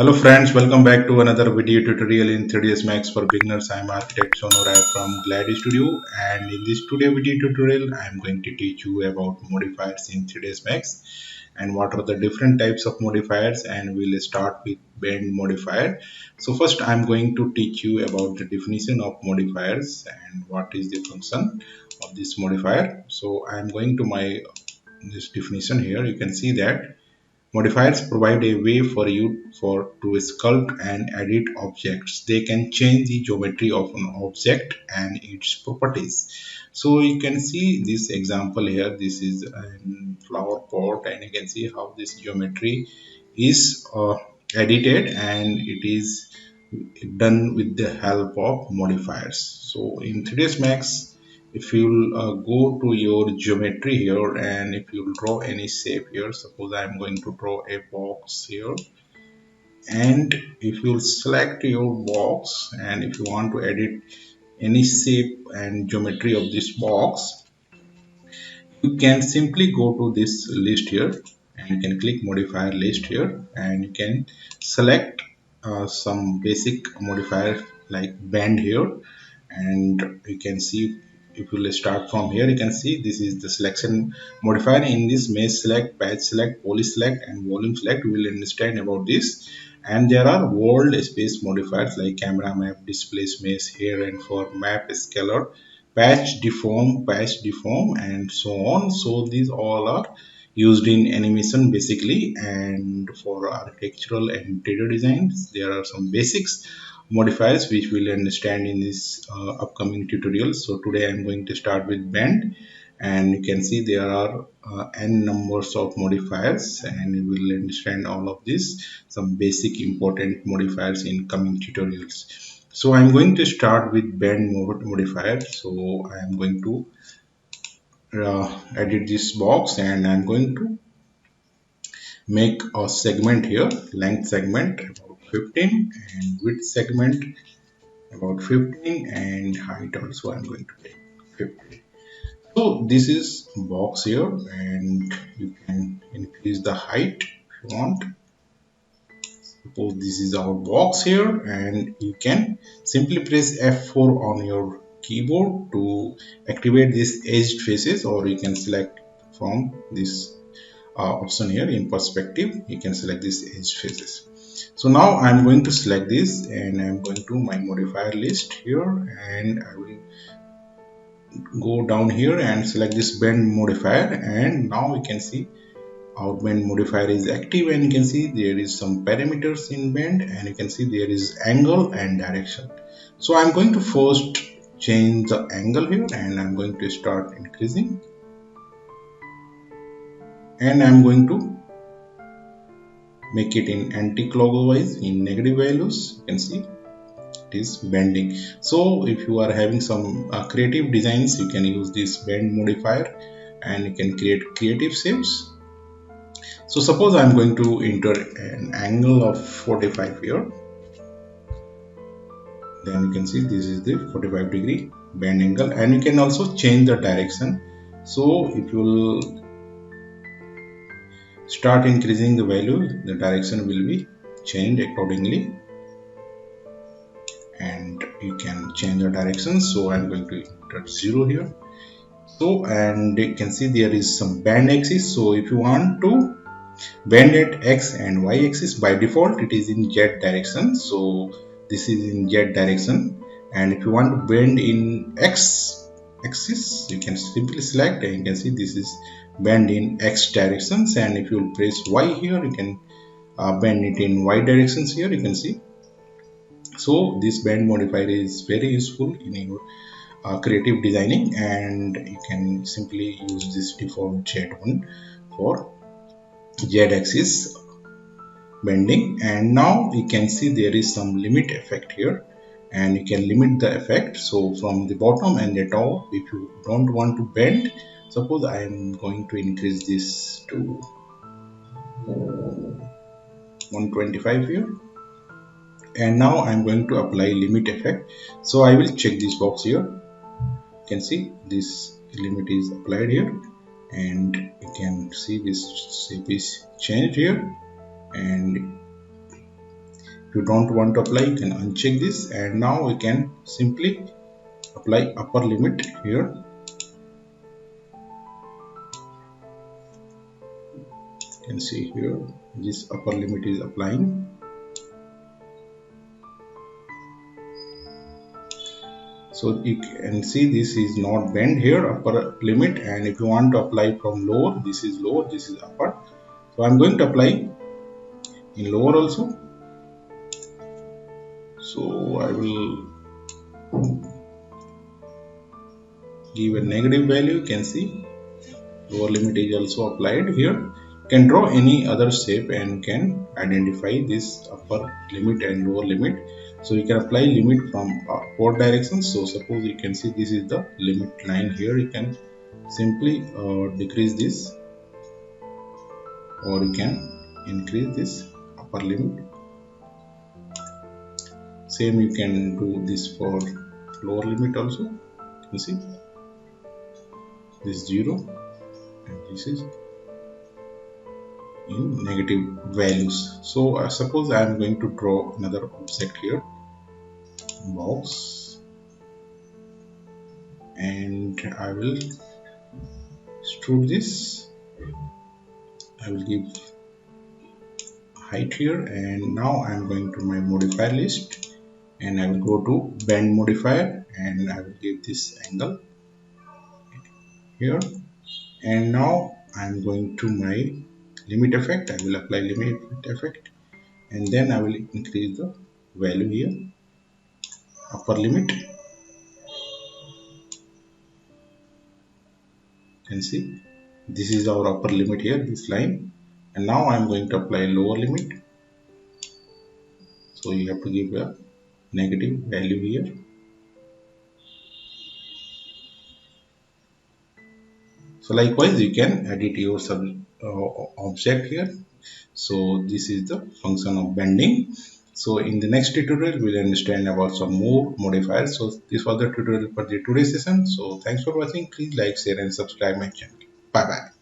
Hello friends, welcome back to another video tutorial in 3ds Max for beginners. I am architect Sonorai from Glad Studio, and in this today video tutorial I am going to teach you about modifiers in 3ds Max and what are the different types of modifiers, and we'll start with bend modifier. So first I am going to teach you about the definition of modifiers and what is the function of this modifier. So I am going to my this definition here. You can see that modifiers provide a way for you to sculpt and edit objects. They can change the geometry of an object and its properties. So you can see this example here. This is a flower pot, and you can see how this geometry is edited, and it is done with the help of modifiers. So in 3ds Max, if you'll go to your geometry here, and if you draw any shape here, suppose I'm going to draw a box here, and if you select your box and if you want to edit any shape and geometry of this box, you can simply go to this list here, and you can click modifier list here, and you can select some basic modifier like bend here, and you can see if you will start from here, you can see this is the selection modifier. In this mesh select, patch select, poly select and volume select, we will understand about this. And there are world space modifiers like camera map, displace mesh, here and for map scalar, patch deform and so on. So these all are used in animation basically, and for architectural and interior designs there are some basics modifiers which we'll understand in this upcoming tutorial. So today I'm going to start with bend, and you can see there are n numbers of modifiers, and you will understand all of this, some basic important modifiers in coming tutorials. So I'm going to start with bend modifier. So I'm going to edit this box, and I'm going to make a segment here, length segment about 15 and width segment about 15, and height also I'm going to take 50. So this is box here, and you can increase the height if you want. Suppose this is our box here, and you can simply press F4 on your keyboard to activate this edged faces, or you can select from this option here in perspective. You can select this edge faces. So now I'm going to select this, and I'm going to my modifier list here, and I will go down here and select this bend modifier, and now we can see our bend modifier is active, and you can see there is some parameters in bend, and you can see there is angle and direction. So I'm going to first change the angle here, and I'm going to start increasing, and I'm going to make it in anti-clockwise in negative values. You can see it is bending. So if you are having some creative designs, you can use this bend modifier, and you can create creative shapes. So suppose I'm going to enter an angle of 45 here, then you can see this is the 45-degree bend angle, and you can also change the direction. So if you will start increasing the value, the direction will be changed accordingly, and you can change the direction. So I'm going to enter 0 here. So, and you can see there is some bend axis. So if you want to bend at x and y axis, by default it is in z direction, so this is in z direction. And if you want to bend in x axis, you can simply select, and you can see this is bend in x directions. And if you press y here, you can bend it in y directions here, you can see. So this bend modifier is very useful in your creative designing, and you can simply use this default z1 for z-axis bending. And now you can see there is some limit effect here, and you can limit the effect. So from the bottom and the top, if you don't want to bend, suppose I am going to increase this to 125 here, and now I'm going to apply limit effect. So I will check this box here. You can see this limit is applied here, and you can see this shape is changed here, and If you don't want to apply, you can uncheck this, and now we can simply apply upper limit here. You can see here this upper limit is applying. So you can see this is not bend here, upper limit, and if you want to apply from lower, this is lower, this is upper. So I'm going to apply in lower also. So I will give a negative value. You can see lower limit is also applied here. You can draw any other shape and can identify this upper limit and lower limit. So you can apply limit from four directions. So suppose you can see this is the limit line here. You can simply decrease this, or you can increase this upper limit. Same you can do this for lower limit also. You can see this 0 and this is in negative values. So suppose I am going to draw another object here, box, and I will extrude this. I will give height here, and now I am going to my modifier list, and I will go to bend modifier, and I will give this angle here, and now I am going to my limit effect. I will apply limit effect, and then I will increase the value here, upper limit. You can see this is our upper limit here, this line, and now I am going to apply lower limit. So you have to give a negative value here. So likewise you can edit your object here. So this is the function of bending. So in the next tutorial we'll understand about some more modifiers. So this was the tutorial for the today's session. So thanks for watching. Please like, share and subscribe my channel. Bye bye.